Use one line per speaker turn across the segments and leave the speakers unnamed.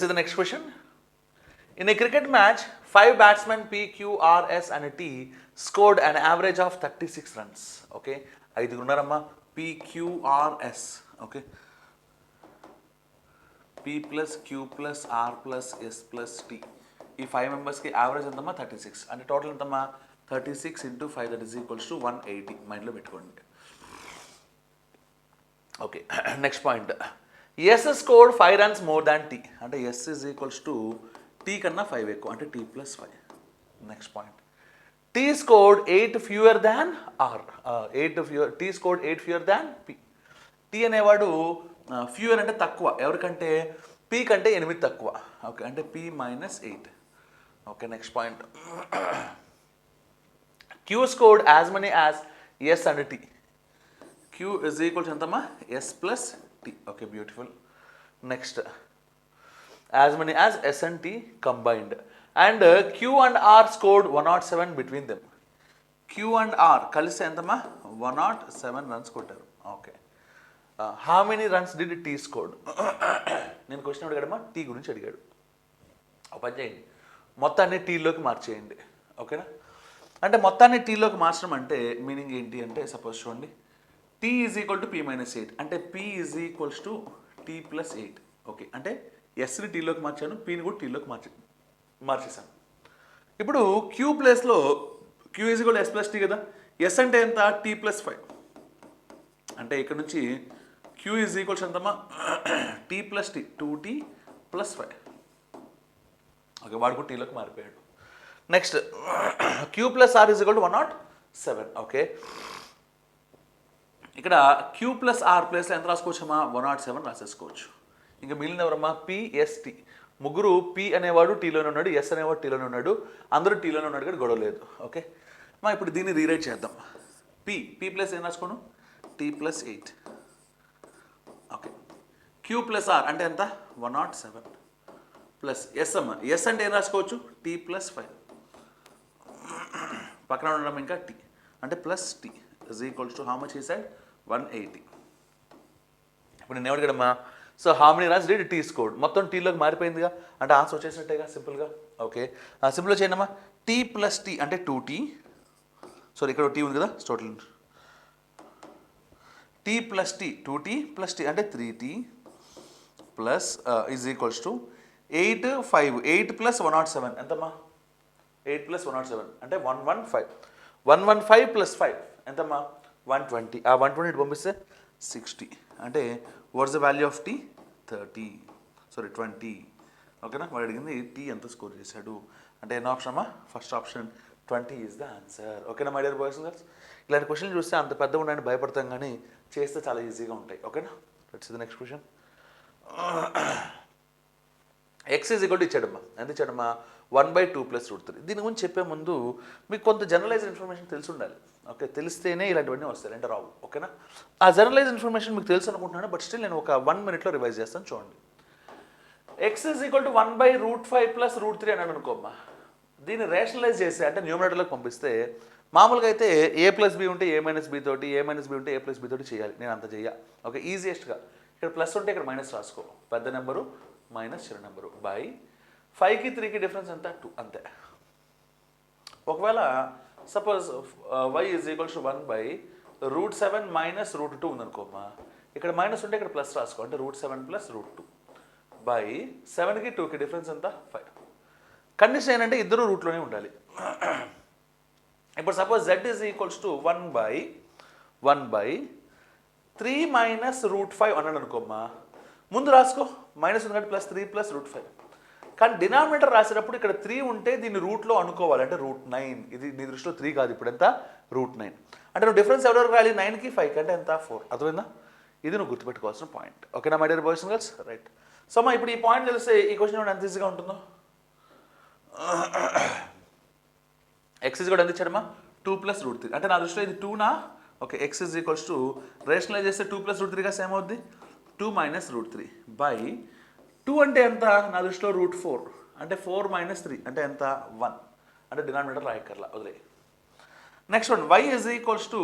see the next question. In a cricket match, 5 batsmen P, Q, R, S and T scored an average of 36 runs. Okay. Aidugunnarama P, Q, R, S. Okay. P plus Q plus R plus S plus T. ఈ 5 మెంబర్స్కి average ఎంతమ్మా 36 అంటే total ఎంతమ్మా 36 into 5 that is equals to 180 మైండ్లో పెట్టుకోండి. Okay next point S scored 5 runs more than T అంటే S is equals to T కన్నా 5 ఎక్కువ అంటే T plus 5. Next point T scored 8 fewer than R T scored 8 fewer than P. T అనేవాడు fewer అంటే తక్కువ ఎవరికంటే పీ కంటే 8 తక్కువ. ఓకే అంటే P minus 8. Okay next point Q scored as many as S and T. Q is equals ఎంతమ్మా S plus T. Okay beautiful. Next as many as S and T combined and Q and R scored 107 between them. Q and R కలిసి ఎంతమ్మా 107 runs కొట్టారు. Okay how many runs did T scored. నేను question అడిగాడమ్మా T గురించి అడిగాడు. ఒక పని చేయండి మొత్తాన్ని టీలోకి మార్చేయండి. ఓకేనా అంటే మొత్తాన్ని టీలోకి మార్చడం అంటే మీనింగ్ ఏంటి అంటే సపోజ్ చూడండి T is equal to P minus 8 అంటే P is equals to T plus 8. Okay అంటే ఎస్ని టీలోకి మార్చాను పీని కూడా టీలోకి మార్చేసాను. ఇప్పుడు క్యూ ప్లేస్లో Q is equal S plus T కదా. ఎస్ అంటే ఎంత టీ ప్లస్ 5 అంటే ఇక్కడ నుంచి క్యూ ఈజ్ ఈక్వల్స్ ఎంతమ్మా T plus T 2t plus 5. Okay వాడు కూడా టీలోకి మారిపోయాడు. Next Q plus R is equal to 107. Okay ఇక్కడ క్యూ ప్లస్ ఆర్ ప్లేస్లో ఎంత రాసుకోవచ్చమ్మా 107 రాసేసుకోవచ్చు. ఇంకా మిగిలిన ఎవరమ్మా పిఎస్టీ ముగ్గురు పి అనేవాడు టీలోనే ఉన్నాడు ఎస్ అనేవాడు టీలోనే ఉన్నాడు అందరూ టీలోనే ఉన్నాడు కానీ గొడవ లేదు. ఓకే మా ఇప్పుడు దీన్ని రీరైట్ చేద్దాం. పి ప్లస్ ఏం రాసుకోను T plus 8. Okay Q plus R అంటే ఎంత 107 ప్లస్ ఎస్ అమ్మ ఎస్ అంటే ఏం రాసుకోవచ్చు టీ ప్లస్ 5 పక్కన ఉండడం ఇంకా టీ అంటే plus T is equals to how much ఈ సైడ్ 180. ఇప్పుడు నేను ఎవరికడమ్మా so how many runs did T scored మొత్తం టీలోకి మారిపోయిందిగా అంటే ఆన్సర్ వచ్చేసినట్టేగా సింపుల్గా. ఓకే సింపుల్గా చేయండమ్మా టీ ప్లస్ టీ అంటే 2t సారీ ఇక్కడ టీ ఉంది కదా total T plus T 2t plus T అంటే 3t plus is equals to 8 plus 107 ఎంతమ్మా 8 ప్లస్ 107 అంటే 115 ప్లస్ 5 ఎంతమ్మా 120. ఆ 120 పంపిస్తే 60 అంటే what's the value of T 30 sorry 20. ఓకేనా వాడు అడిగింది టీ ఎంత స్కోర్ చేశాడు అంటే ఎన్నో ఆప్షన్ అమ్మా first option 20 is the answer. ఓకేనా my dear boys and girls ఇలాంటి క్వశ్చన్ చూస్తే అంత పెద్దగా ఉండని భయపడతాం కానీ చేస్తే చాలా ఈజీగా ఉంటాయి. ఓకేనా let's see the next question. X is equal to ఇచ్చాడమ్మా ఎంత ఇచ్చాడమ్మా 1/2 ప్లస్ √3. దీని గురించి చెప్పే ముందు మీకు కొంత జనరలైజ్డ్ ఇన్ఫర్మేషన్ తెలిసి ఉండాలి. ఓకే తెలిస్తేనే ఇలాంటివన్నీ వస్తాయి అంటే రావు. ఓకేనా ఆ జనరలైజ్డ్ ఇన్ఫర్మేషన్ మీకు తెలుసు అనుకుంటున్నాను బట్ స్టిల్ నేను ఒక 1 minute రివైజ్ చేస్తాను చూడండి. X is equal to 1/√5 plus √3 అని అనుకోమ్మా. దీన్ని రేషనలైజ్ చేస్తే అంటే న్యూమరేటర్లోకి పంపిస్తే మామూలుగా అయితే ఏ ప్లస్ బి ఉంటే ఏ మైనస్ బి తోటి ఏ మైనస్ బి ఉంటే ఏ ప్లస్ బి తోటి చేయాలి. నేను అంత చెయ్య. ఓకే ఈజియెస్ట్గా ఇక్కడ ప్లస్ ఉంటే ఇక్కడ మైనస్ రాసుకో పెద్ద నెంబరు మైనస్ చిన్న నెంబరు బై 5కి 3కి డిఫరెన్స్ ఎంత 2 అంతే. ఒకవేళ suppose y is equals to 1/√7 minus √2 ఉందనుకోమ్మా. ఇక్కడ మైనస్ ఉంటే ఇక్కడ ప్లస్ రాసుకో అంటే √7 ప్లస్ √2 బై 7కి 2కి డిఫరెన్స్ ఎంత 5. కండిషన్ ఏంటంటే ఇద్దరు రూట్లోనే ఉండాలి. ఇప్పుడు suppose z is equals to 1/3 minus √5 అన్నాడు అనుకోమ్మా. ముందు రాసుకో మైనస్ ఉంది కాబట్టి +3 ప్లస్ √5 కానీ డినామినేటర్ రాసేటప్పుడు ఇక్కడ 3 ఉంటే దీన్ని రూట్లో అనుకోవాలి అంటే √9. ఇది నీ దృష్టిలో 3 కాదు ఇప్పుడు ఎంత √9 అంటే నువ్వు డిఫరెన్స్ ఎవరెవరికి రాయాలి 9కి 5కి అంటే ఎంత 4. అర్థమైందా ఇది నువ్వు గుర్తుపెట్టుకోవాల్సిన పాయింట్. ఓకేనా my dear boys and girls right. So మా ఇప్పుడు ఈ పాయింట్ తెలిస్తే ఈ క్వశ్చన్ ఎంత ఈజీగా ఉంటుందో. ఎక్స్ ఈజ్ కూడా ఎంత ఇచ్చాడమ్మా 2 ప్లస్ √3 అంటే నా దృష్టిలో ఇది 2నా. Okay x is equals to rationalise చేస్తే 2 ప్లస్ √3గా సేమ్ అవుద్ది 2 మైనస్ √3 బై 2 అంటే ఎంత నా దృష్టిలో √4 అంటే 4 మైనస్ 3 అంటే ఎంత 1 అంటే డినామినేటర్ రాయక్కర్లా వదిలే. Next one y is equals to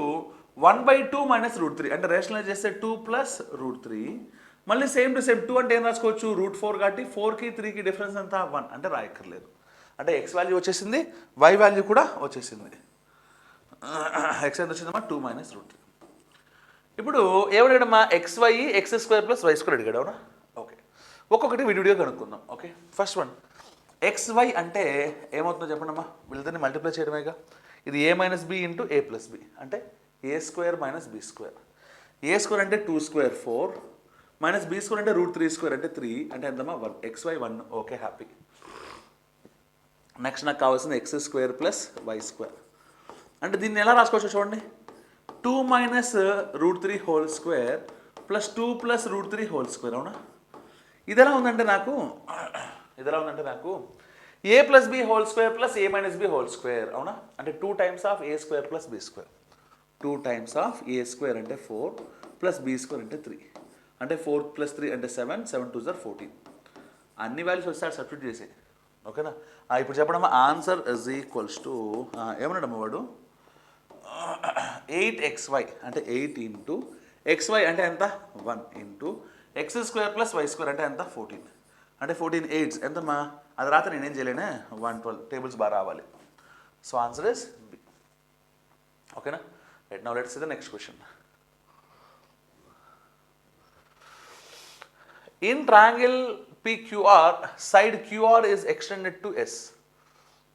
1/2 minus √3 అంటే రేషనలైజ్ చేస్తే 2 ప్లస్ √3 మళ్ళీ సేమ్ టు సేమ్ 2 అంటే ఏం రాసుకోవచ్చు √4 కాబట్టి 4కి 3కి డిఫరెన్స్ ఎంత 1 అంటే రాయక్కర్లేదు. అంటే ఎక్స్ వాల్యూ వచ్చేసింది, వై వాల్యూ కూడా వచ్చేసింది. ఎక్స్ ఎంత వచ్చిందమ్మా 2 - √3. ఇప్పుడు ఏమడిగాడమ్మా XY x² + y² అడిగాడు అవునా. ఓకే, ఒక్కొక్కటి విడివిడిగా కనుక్కుందాం. ఓకే, ఫస్ట్ వన్ XY అంటే ఏమవుతుందో చెప్పండి అమ్మా, వీళ్ళని మల్టిప్లై చేయడమేగా. ఇది a - b × a + b అంటే a² - b². a² అంటే 2² 4 -b² అంటే √3² అంటే 3 అంటే ఎంతమ్మా 1. XY 1. Okay, happy. నెక్స్ట్ నాకు కావాల్సింది x² + y² అంటే దీన్ని ఎలా రాసుకోవచ్చు చూడండి. 2 - √3² + 2 + √3² అవునా. ఇది ఎలా ఉందంటే నాకు a + b² + a - b² అవునా. అంటే 2 times of a² + b². 2 times of a² అంటే 4 + b² అంటే 3 అంటే 4 + 3 అంటే 7, 7 2 = 14. అన్ని వాల్యూస్ వస్తే సబ్స్టిట్యూట్ చేసే. ఓకేనా. ఇప్పుడు చెప్పడమ్మా ఆన్సర్ ఏమన్నాడమ్మా వాడు 8xy అంటే 8 × xy అంటే ఎంత 1 × x² + y² అంటే ఎంత 14 అంటే 14 8 ఎంతమ్మా. అది రాత్రి నేనేం చేయలేనే 112 టేబుల్స్ బాగా రావాలి. So answer is B. ఓకేనా. Right, now let's see the next question. In triangle PQR, side QR is extended to S.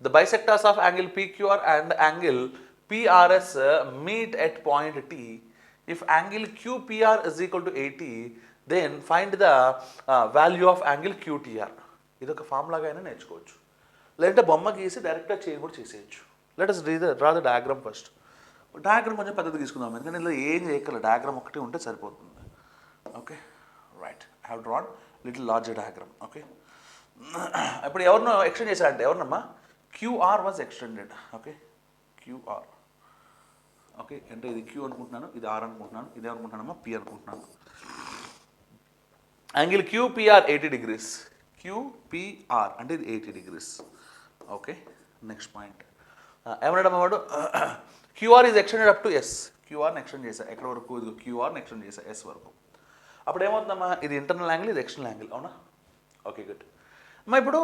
The bisectors of angle PQR and angle PRS meet at point T. If angle QPR is equal to 80, then find the value of angle QTR. ఇది ఒక ఫార్ములాగా అయినా నేర్చుకోవచ్చు, లేదంటే బొమ్మ గీసి డైరెక్ట్గా చేయి కూడా చేసేయచ్చు. Let us draw the diagram first. Diagram కొంచెం పద్ధతి తీసుకుందాం, ఎందుకంటే ఇందులో ఏం చేయగల డయాగ్రామ్ ఒకటి ఉంటే సరిపోతుంది. Okay, right. I have drawn little larger diagram. Okay. ఇప్పుడు ఎవరినో ఎక్స్టెండ్ చేశారంటే ఎవరినమ్మా QR was extended. Okay, QR. Okay, అంటే ఇది Q అనుకుంటున్నాను, ఇది R అనుకుంటున్నాను, ఇదే అనుకుంటున్నానమ్మా P అనుకుంటున్నాను. Angle QPR 80 degrees. QPR అంటే ఇది 80 degrees. ఓకే, నెక్స్ట్ పాయింట్ ఏమన్నాడమ్మా వాడు QR is extended up to S. QRని ఎక్స్టెండ్ చేశా ఎక్కడ వరకు, ఇది QRని ఎక్స్టెండ్ చేశా S వరకు. అప్పుడు ఏమవుతుందమ్మా ఇది ఇంటర్నల్ యాంగిల్, ఇది ఎక్స్టర్నల్ యాంగిల్ అవునా. ఓకే, గుడ్ అమ్మా. ఇప్పుడు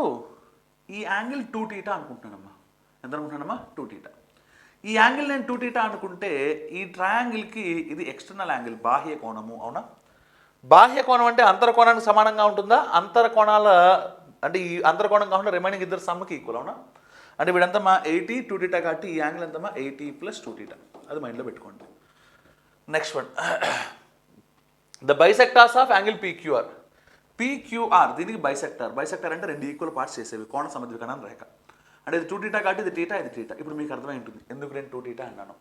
ఈ యాంగిల్ 2θ అనుకుంటున్నానమ్మా. ఎంత అనుకుంటున్నానమ్మా 2θ. ఈ యాంగిల్ నేను 2θ అనుకుంటే ఈ ట్రయాంగిల్కి ఇది ఎక్స్టర్నల్ యాంగిల్, బాహ్య కోణము అవునా. బాహ్య కోణం అంటే అంతర కోణానికి సమానంగా ఉంటుందా, అంతర కోణాల అంటే ఈ అంతర కోణం కాకుండా రిమైనింగ్ ఇద్దరు సమ్కి ఈక్వల్ అవునా. అంటే వీడంతమ్మా 80 2θ కాబట్టి ఈ యాంగిల్ ఎంతమ్మా 80 + 2θ. అది మైండ్లో పెట్టుకోండి. Next one the bisectors of angle PQR. PQR దీనికి బైసెక్టార్ అంటే రెండు ఈక్వల్ పార్ట్స్ చేసేవి, కోణ సమద్వికరణం రేఖ. అంటే ఇది 2θ కాబట్టి ఇది θ, ఇది θ. ఇప్పుడు మీకు అర్థమై ఉంటుంది ఎందుకు నేను 2θ అన్నాను.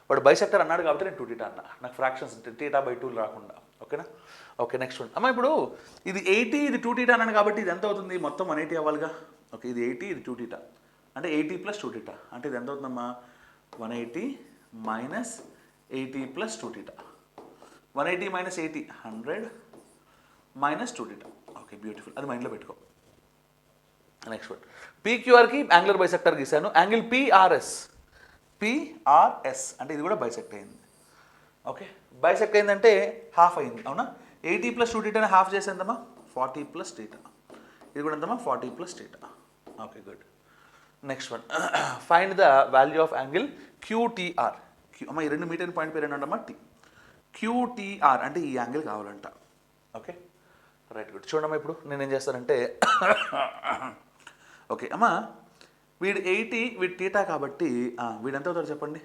వాడు బైసెక్టార్ అన్నాడు కాబట్టి నేను 2θ అన్నా, నాకు ఫ్రాక్షన్స్ θ/2 రాకుండా. ఓకేనా. ఓకే, నెక్స్ట్ వన్ అమ్మా. ఇప్పుడు ఇది 80 ఇది 2θ అన్నాను కాబట్టి ఇది ఎంత అవుతుంది మొత్తం 180 అవ్వాలిగా. ఓకే, ఇది 80 ఇది 2θ అంటే 80 + 2θ అంటే ఇది ఎంత అవుతుందమ్మా 180 - 80 + 2θ. 180 - 80 100 - 2θ. Okay, beautiful. అది మైండ్లో పెట్టుకో. నెక్స్ట్ వన్ PQRకి యాంగులర్ బైసెక్టర్ గీసాను. యాంగిల్ PRS అంటే ఇది కూడా బైసెక్ట్ అయింది. ఓకే, బైసెక్ట్ అయిందంటే హాఫ్ అయింది అవునా. 80 + 2θని హాఫ్ చేసి ఎంతమ్మా 40 + θ. ఇది కూడా ఎంతమ్మా 40 + θ. Okay, good. Next one find the value of angle QTR. అమ్మా ఈ రెండు మీటర్ పాయింట్ పేరు ఏంటమ్మా T. QTR అంటే ఈ యాంగిల్ కావాలంట. Okay, right, good. చూడమ్మా ఇప్పుడు నేనేం చేస్తానంటే ఓకే అమ్మా వీడు 80 వీడు θ కాబట్టి వీడు ఎంత అవుతారు చెప్పండి.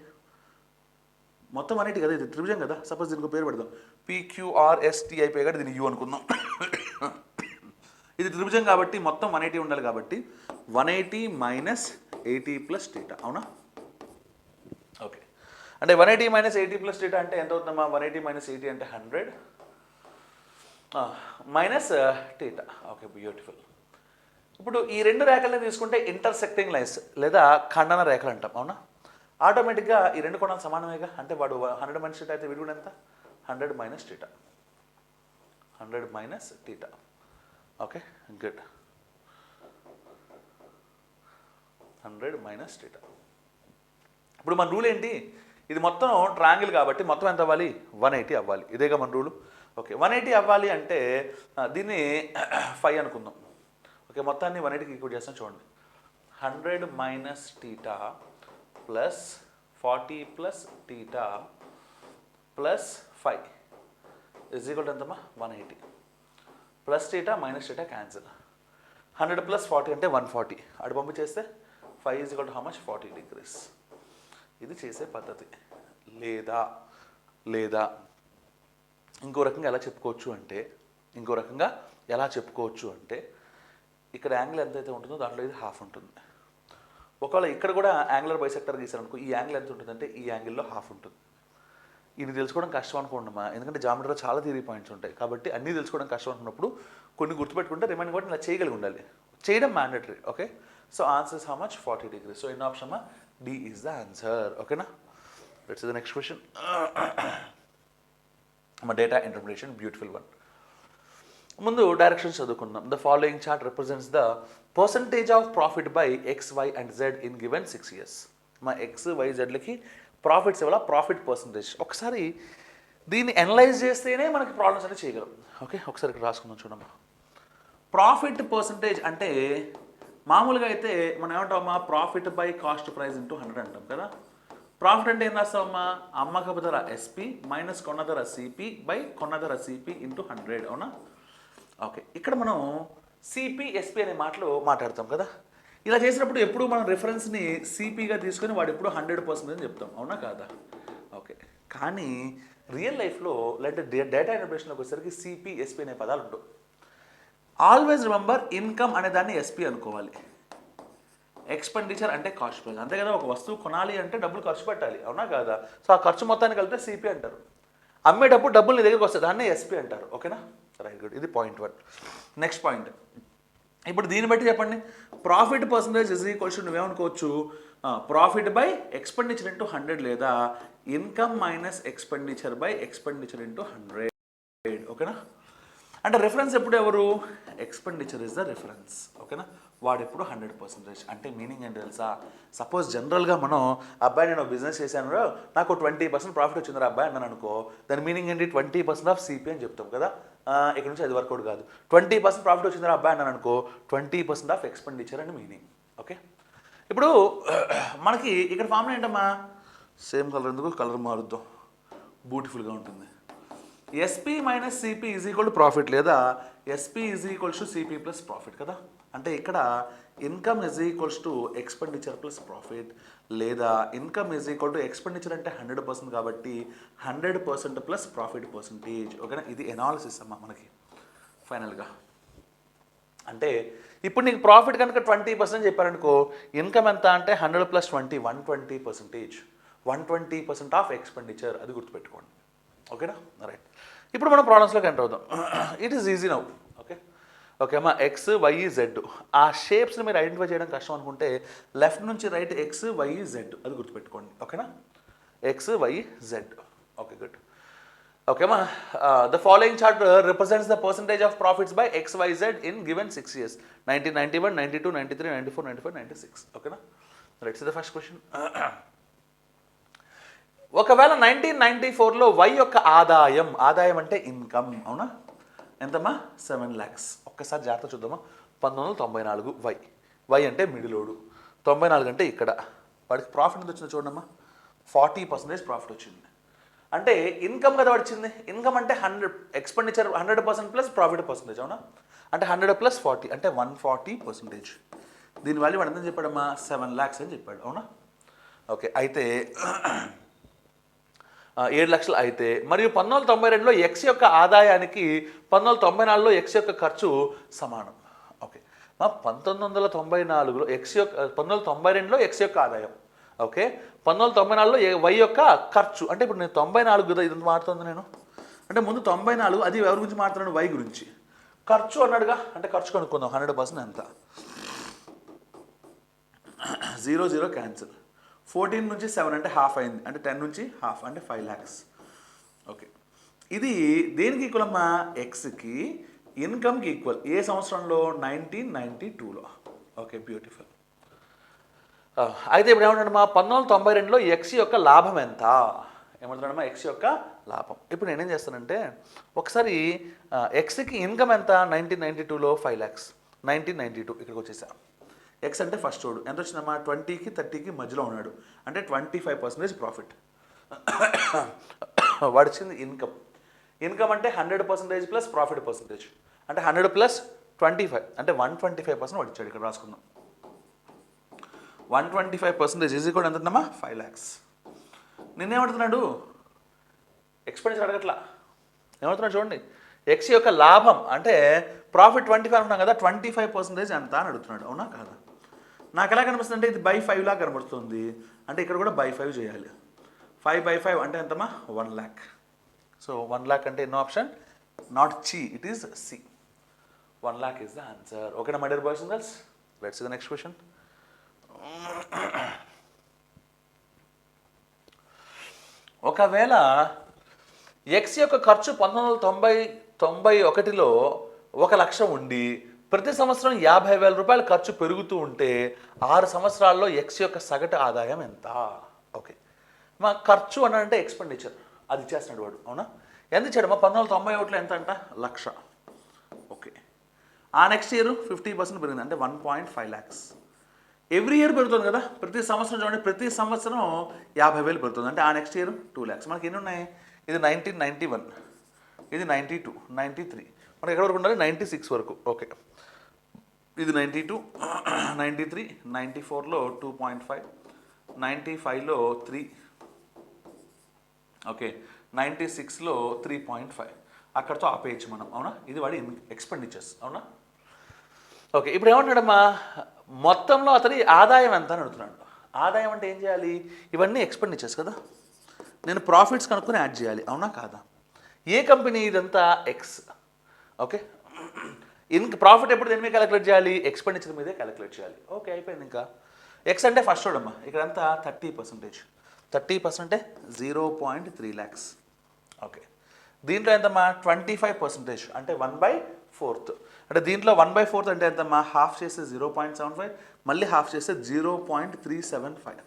మొత్తం 180 కదా, ఇది త్రిభుజం కదా. సపోజ్ దీనికి పేరు పెడదాం PQRST అయిపోయి కాబట్టి దీన్ని U అనుకుందాం. ఇది త్రిభుజం కాబట్టి మొత్తం 180 ఉండాలి కాబట్టి 180 - 80 + θ అవునా. ఓకే, అంటే 180 - 80 + θ అంటే ఎంత అవుతుందమ్మా 180 - 80 అంటే 100 మైనస్ θ. Okay, beautiful. ఇప్పుడు ఈ రెండు రేఖల్ని తీసుకుంటే ఇంటర్సెక్టింగ్ లైన్స్ లేదా ఖండన రేఖలు అంటాం అవునా. ఆటోమేటిక్గా ఈ రెండు కోణాలు సమానమేగా. అంటే వాడు 100 - θ అయితే వీడు కూడా ఎంత 100 - θ. 100 - θ. Okay, good. 100 - θ. ఇప్పుడు మన రూల్ ఏంటి, ఇది మొత్తం ట్రయాంగిల్ కాబట్టి మొత్తం ఎంత అవ్వాలి 180 అవ్వాలి. ఇదేగా మన రూలు. ఓకే 180 అవ్వాలి అంటే దీన్ని 5 అనుకుందాం. ఓకే మొత్తాన్ని 180కి ఈక్వల్ చేస్తాం చూడండి. 100 minus theta plus 40 plus theta plus 5 is equal to ఎంతమ్మా 180 plus theta minus theta cancel. 100 plus 40 అంటే 140 అటు పంపించేస్తే 5 is equal to how much 40 degrees. ఇది చేసే పద్ధతి. లేదా లేదా ఇంకో రకంగా ఎలా చెప్పుకోవచ్చు అంటే ఇక్కడ యాంగిల్ ఎంతైతే ఉంటుందో దాంట్లో ఇది హాఫ్ ఉంటుంది. ఒకవేళ ఇక్కడ కూడా యాంగులర్ బైసెక్టర్ గీసారనుకో ఈ యాంగిల్ ఎంత ఉంటుందంటే ఈ యాంగిల్లో హాఫ్ ఉంటుంది. ఇది తెలుసుకోవడం కష్టం అనుకోండమ్మా, ఎందుకంటే జామెట్రీలో చాలా థియరీ పాయింట్స్ ఉంటాయి కాబట్టి అన్నీ తెలుసుకోవడం కష్టం అనుకున్నప్పుడు కొన్ని గుర్తుపెట్టుకుంటే రిమైనింగ్ కూడా ఇలా చేయగలిగి ఉండాలి. చేయడం mandatory. Okay so answer is how much 40 degrees. So in option D is the answer. ఓకేనా, let's see the next question. మా డేటా ఇంటర్ప్రిటేషన్ బ్యూటిఫుల్ వన్. ముందు డైరెక్షన్స్ చదువుకుందాం. The following chart represents the percentage of profit by x y and z in given 6 years. మా x y జెడ్లకి profits ఇవ్వాల, profit percentage. ఒకసారి దీన్ని analyse చేస్తేనే మనకి ప్రాబ్లమ్స్ అనేది చేయగలం. ఓకే ఒకసారి ఇక్కడ రాసుకుందాం చూడమ్మా. ప్రాఫిట్ పర్సంటేజ్ అంటే మామూలుగా అయితే మనం ఏమంటామమ్మా, profit by cost price into 100 అంటాం కదా. ప్రాఫిట్ అంటే ఏం రాస్తామమ్మా, అమ్మకపు ధర ఎస్పి మైనస్ కొన్న ధర సిపి బై కొన్న ధర సిపి ఇంటూ 100. అవునా? ఓకే ఇక్కడ మనం సిపి ఎస్పి అనే మాటలు మాట్లాడతాం కదా. ఇలా చేసినప్పుడు ఎప్పుడు మనం రిఫరెన్స్ని సిపిగా తీసుకొని వాడు ఎప్పుడు 100% అని చెప్తాం. అవునా కాదా? ఓకే కానీ రియల్ లైఫ్లో లేదంటే డేటా ఇంటర్ప్రిటేషన్లోకి వచ్చేసరికి సిపి ఎస్పి అనే పదాలు ఉండవు. ఆల్వేస్ రిమెంబర్ ఇన్కమ్ అనే దాన్ని ఎస్పి అనుకోవాలి, ఎక్స్పెండిచర్ అంటే కాస్ట్ ప్రైస్. అంతే కదా, ఒక వస్తువు కొనాలి అంటే డబ్బులు ఖర్చు పెట్టాలి. అవునా కాదా? సో ఆ ఖర్చు మొత్తాన్ని కలిపితే సిపి అంటారు. అమ్మేటప్పుడు డబ్బులు నీ దగ్గరికి వస్తుంది, దాన్నే ఎస్పి అంటారు. ఓకేనా, రైట్ గుడ్. ఇది పాయింట్ 1. నెక్స్ట్ పాయింట్, ఇప్పుడు దీన్ని బట్టి చెప్పండి. Profit percentage is equals to నువ్వేమనుకోవచ్చు, ప్రాఫిట్ బై ఎక్స్పెండిచర్ ఇంటూ 100 లేదా income minus expenditure by expenditure into 100. ఓకేనా, అంటే రిఫరెన్స్ ఎప్పుడు ఎవరు, ఎక్స్పెండిచర్ ఇస్ ద రిఫరెన్స్. ఓకేనా, వాడు ఎప్పుడు 100%. అంటే మీనింగ్ ఏంటి తెలుసా, సపోజ్ జనరల్గా మనం అబ్బాయి నేను బిజినెస్ చేశాను నాకు 20% ప్రాఫిట్ వచ్చింది అబ్బాయి అన్నాను అనుకో, దాని మీనింగ్ ఏంటి 20% ఆఫ్ సిపి అని చెప్తాం కదా. ఇక్కడ నుంచి అది వర్కౌట్ కాదు. 20% ప్రాఫిట్ వచ్చింది అబ్బాయి అన్నాను అనుకో 20% ఆఫ్ ఎక్స్పెండిచర్ అని మీనింగ్. ఓకే ఇప్పుడు మనకి ఇక్కడ ఫార్ములా ఏంటమ్మా, సేమ్ కలర్ ఎందుకు, కలర్ మారుద్దాం, బ్యూటిఫుల్గా ఉంటుంది. SP minus CP is equal to profit లేదా SP is equals to CP plus profit కదా. అంటే ఇక్కడ income is equals to expenditure plus profit లేదా income is equal to expenditure అంటే 100% కాబట్టి 100% ప్లస్ ప్రాఫిట్ పర్సంటేజ్. ఓకేనా, ఇది ఎనాలిసిస్ అమ్మా మనకి ఫైనల్గా. అంటే ఇప్పుడు నీకు ప్రాఫిట్ కనుక 20% చెప్పారనుకో, ఇన్కమ్ ఎంత అంటే 100 ప్లస్ 20 120%. 120% ఆఫ్ ఎక్స్పెండిచర్, అది గుర్తుపెట్టుకోండి. ఓకేనా, రైట్. ఇప్పుడు మనం ప్రాబ్లమ్స్లోకి ఎంటర్ అవుదాం. It is easy now. Okay okay అమ్మా, ఎక్స్ వై జెడ్ ఆ షేప్స్ని మీరు ఐడెంటిఫై చేయడం కష్టం అనుకుంటే లెఫ్ట్ నుంచి రైట్ ఎక్స్ వై జెడ్, అది గుర్తుపెట్టుకోండి. ఓకేనా, x y z. Okay good. Okay అమ్మా, the following chart represents the percentage of profits by x y z in given 6 years 1991 92 93 94 95 96. ఓకేనా, రైట్. ద ఫస్ట్ క్వశ్చన్, ఒకవేళ 1994లో వై యొక్క ఆదాయం అంటే ఇన్కమ్, అవునా, ఎంతమ్మా 7 lakhs. ఒక్కసారి జాగ్రత్త చూద్దామా. 1994 వై అంటే మిడిలోడు, 94 అంటే ఇక్కడ. వాడికి ప్రాఫిట్ ఎంత వచ్చిందో చూడమ్మా, 40% ప్రాఫిట్ వచ్చింది. అంటే ఇన్కమ్ కదా వచ్చింది. ఇన్కమ్ అంటే 100, ఎక్స్పెండిచర్ 100% ప్లస్ ప్రాఫిట్ పర్సంటేజ్. అవునా, అంటే 100 ప్లస్ 40 అంటే 140%. దీని వాల్యూ వాడు ఎంత చెప్పాడమ్మా, 7 lakhs అని చెప్పాడు. అవునా, ఓకే. అయితే 7 లక్షలు అయితే మరియు 1992లో ఎక్స్ యొక్క ఆదాయానికి 1994లో ఎక్స్ యొక్క ఖర్చు సమానం. ఓకే, 1994లో ఎక్స్ యొక్క 1992లో ఎక్స్ యొక్క ఆదాయం. ఓకే, 1994లో వై యొక్క ఖర్చు. అంటే ఇప్పుడు నేను 94 కదా ఇదంతా మారుతుంది నేను, అంటే ముందు 94 అది ఎవరి గురించి మారుతున్నాను, వై గురించి. ఖర్చు అన్నాడుగా, అంటే ఖర్చు కనుక్కుందాం. 100% ఎంత, 0 0 క్యాన్సిల్. 14 నుంచి 7 అంటే హాఫ్ అయింది, అంటే 10 నుంచి హాఫ్ అంటే 5 lakhs. ఓకే, ఇది దేనికి ఈక్వల్ అమ్మా, ఎక్స్కి ఇన్కమ్కి ఈక్వల్. ఏ సంవత్సరంలో, 1992లో. Okay beautiful. అయితే ఇప్పుడు ఏమంటాడు మా 1992లో ఎక్స్ యొక్క లాభం ఎంత, ఏమంటున్నాడమ్మా ఎక్స్ యొక్క లాభం. ఇప్పుడు నేనేం చేస్తానంటే ఒకసారి ఎక్స్కి ఇన్కమ్ ఎంత 1992లో 5 lakhs, 1992 ఇక్కడికి వచ్చేసా. ఎక్స్ అంటే ఫస్ట్ చూడు ఎంత వచ్చిందమ్మా 20కి 30కి మధ్యలో ఉన్నాడు అంటే 25% ప్రాఫిట్. వాడిచ్చింది ఇన్కమ్. ఇన్కమ్ అంటే 100% ప్లస్ ప్రాఫిట్ పర్సంటేజ్ అంటే 100 ప్లస్ 25 అంటే 125% వాడు ఇచ్చాడు. ఇక్కడ రాసుకుందాం 125% ఈజ్ ఈక్వల్ ఎంత ఉందమ్మా 5 lakhs. నిన్నేమడుతున్నాడు ఎక్స్పెండిచర్ అడగట్లా, ఏమవుతున్నాడు చూడండి ఎక్స్ యొక్క లాభం అంటే ప్రాఫిట్ 25 అనుకున్నాం కదా 25% ఎంత అని అడుగుతున్నాడు. అవునా కాదా? నాకు ఎలా కనిపిస్తుంది అంటే ఇది బై 5 లాగా కనబడుతుంది అంటే ఇక్కడ కూడా బై 5 చేయాలి. 5/5 అంటే ఎంతమ్మా 1 lakh. సో 1 lakh అంటే ఎన్నో option not C, it is C. 1 lakh is the answer. Okay, my dear boys and girls, let's see the next question. ఒకవేళ ఎక్స్ యొక్క ఖర్చు 1991లో 1 లక్ష ఉండి ప్రతి సంవత్సరం 50,000 రూపాయలు ఖర్చు పెరుగుతూ ఉంటే 6 సంవత్సరాల్లో ఎక్స్ యొక్క సగటు ఆదాయం ఎంత? ఓకే, మా ఖర్చు అని అంటే ఎక్స్పెండిచర్ అది ఇచ్చేస్తున్నాడు వాడు. అవునా? ఎంత ఇచ్చాడు? మా 1991లో ఎంత అంట 1,00,000. ఓకే, ఆ నెక్స్ట్ ఇయర్ 50% పెరిగింది అంటే 1.5 lakhs. ఎవ్రీ ఇయర్ పెరుగుతుంది కదా, ప్రతి సంవత్సరం చూడండి ప్రతి సంవత్సరం 50,000 పెరుగుతుంది అంటే ఆ నెక్స్ట్ ఇయర్ 2 lakhs. మనకి ఎన్ని ఉన్నాయి? ఇది 1991, ఇది 92, 93, మనకి ఎక్కడ వరకు ఉండాలి 96 వరకు. ఓకే, ఇది 92, 93, 94లో 2.5, 95లో 3, ఓకే 96లో 3.5. అక్కడితో ఆపేయచ్చు మనం. అవునా? ఇది వాడి ఎక్స్పెండిచర్స్. అవునా? ఓకే, ఇప్పుడు ఏమంటున్నాడమ్మా మొత్తంలో అతని ఆదాయం ఎంత అని అడుగుతున్నాడు. ఆదాయం అంటే ఏం చేయాలి? ఇవన్నీ ఎక్స్పెండిచర్స్ కదా, నేను ప్రాఫిట్స్ కనుక్కొని యాడ్ చేయాలి. అవునా కాదా? ఏ కంపెనీ ఇదంతా ఎక్స్. ఓకే, ప్రాఫిట్ ఎప్పుడు దేని మీద క్యాలిక్యులేట్ చేయాలి? ఎక్స్పెండిచర్ మీదే క్యాలిక్యులేట్ చేయాలి. ఓకే, అయిపోయింది. ఇంకా ఎక్స్ అంటే ఫస్ట్ చూడమ్మా ఇక్కడంతా 30%. 30% అంటే 0.3 lakhs. ఓకే, దీంట్లో ఎంతమ్మా 25% అంటే 1/4. అంటే దీంట్లో 1/4 అంటే ఎంతమ్మా హాఫ్ చేస్తే 0.75, మళ్ళీ హాఫ్ చేస్తే 0.375.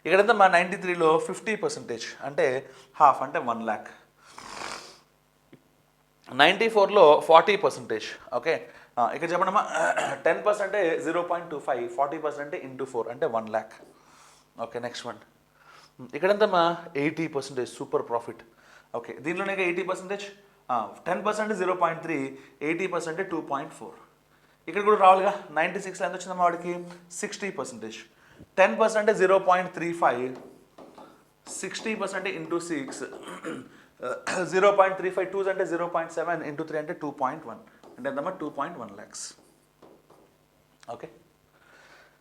ఇక్కడ ఎంతమ్మా 93లో 50% అంటే హాఫ్ అంటే 1 lakh. 94లో 40%. ఓకే, ఇక్కడ చెప్పండమ్మా 10% అంటే 0.25, 40% అంటే × 4 అంటే 1 lakh. ఓకే, నెక్స్ట్ వన్ ఇక్కడ ఎంతమ్మా 80% సూపర్ ప్రాఫిట్. ఓకే, దీనిలోనే 80%, 10% 0.3, 80% 2.4. ఇక్కడ కూడా రావాలిగా 96లో ఎంత వచ్చిందమ్మా వాడికి 60%. 10% అంటే 0.35, 60% × 6, 0.35, 2 అంటే 0.7, × 3 అంటే 2.1 అంటే ఎంతమ్మా 2.1 lakhs. ఓకే,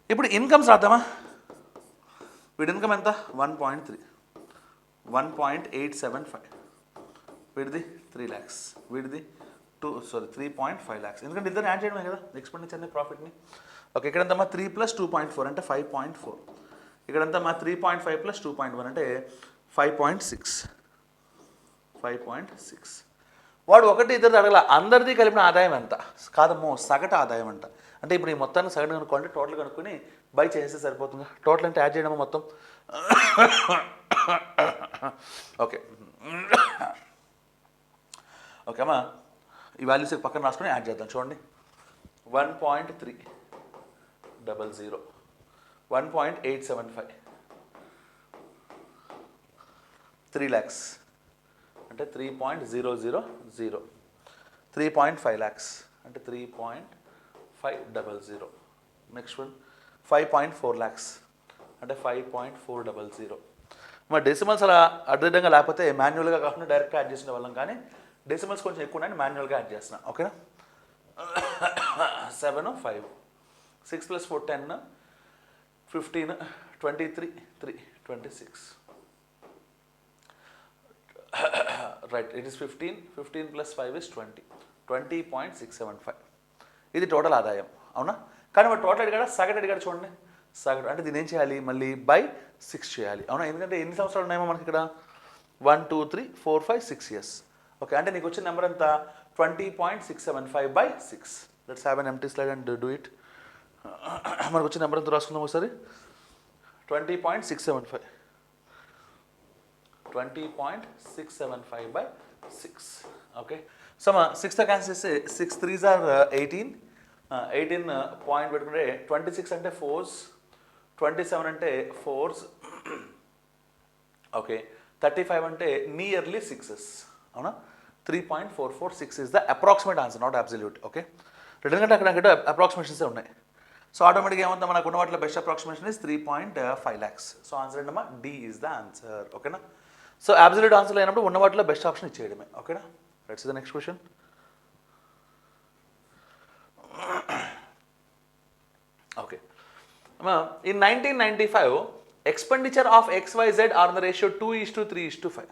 ఇప్పుడు ఇన్కమ్స్ రాద్దామా. వీడి ఇన్కమ్ ఎంత 1.3, 1.875, వీడిది 3 lakhs, వీడిది 3.5 lakhs. ఎందుకంటే ఇద్దరు యాడ్ చేయడమే కదా ఎక్స్పెండిచర్ని ప్రాఫిట్ని. ఓకే, ఇక్కడ ఎంతమ్మా 3 + 2.4 అంటే 5.4. ఇక్కడ ఎంతమ్మా 3.5 + 2.1 అంటే 5.6. వాడు ఒకటి ఇద్దరు అడగల, అందరిది కలిపిన ఆదాయం ఎంత కాదమ్మో సగటు ఆదాయం అంట. అంటే ఇప్పుడు ఈ మొత్తాన్ని సగటు కనుక్కోండి, టోటల్ కనుక్కొని బై చేస్తే సరిపోతుందా? టోటల్ అంటే యాడ్ చేయడమా మొత్తం. ఓకే ఓకే అమ్మా, ఈ వాల్యూస్ పక్కన రాసుకొని యాడ్ చేద్దాం. చూడండి 1.300, 1.875, 3 lakhs అంటే 3.000, 3.5 lakhs అంటే 3.500. నెక్స్ట్ వన్ 5.4 lakhs అంటే 5.400. మరి డెసిమల్స్ అలా అడ్డంగా లేకపోతే మాన్యువల్గా కాకుండా డైరెక్ట్గా యాడ్ చేసిన వాళ్ళం, కానీ డెసిమల్స్ కొంచెం ఎక్కువ ఉన్నాయని మాన్యువల్గా యాడ్ చేస్తున్నా. ఓకేనా? 7, 5, 6 + 4 10, 15, 23, 3, 26. Right, it is 15 + 5 is 20, 20.675. ఇది టోటల్ ఆదాయం. అవునా? కానీ వాడు టోటల్ అడిగాడు, సగటు అడిగాడు. చూడండి సగటు అంటే దీని ఏం చేయాలి మళ్ళీ బై 6 చేయాలి. అవునా? ఎందుకంటే ఎన్ని సంవత్సరాలు ఉన్నాయేమో మనకి ఇక్కడ 1, 2, 3, 4, 5, 6 years. ఓకే, అంటే నీకు వచ్చిన నెంబర్ ఎంత 20.675/6. Let's have an empty slide and do it. మనకు వచ్చిన నెంబర్ ఎంత రాసుకుందాం ఒకసారి. 20.675. 20.675/6. Okay. So మా సిక్స్త్ క్యాన్సిల్ చేస్తే 6 3s are 18. 18 పాయింట్ పెట్టుకుంటే 26 అంటే 4s, 27 అంటే 4s, ఓకే, 35 అంటే నియర్లీ 6s, అవునా. 3.446 is the approximate answer, not absolute. Okay, return కంటే అక్కడ అప్రాక్సిమేషన్సే ఉన్నాయి. సో ఆటోమేటిక్గా ఏమవుతుంది, మనకు ఉన్న వాటిలో best approximation is 3.5 lakhs. So answer ఏంటమ్మా, డి ఈజ్ ద ఆన్సర్. ఓకేనా. సో అబ్సల్యూట్ ఆన్సర్ అయినప్పుడు ఉన్న వాటిలో బెస్ట్ ఆప్షన్ ఇచ్చేయడమే. ఓకేనా. Let's the next question. Okay. In 1995, expenditure of XYZ are in the ratio 2:3:5.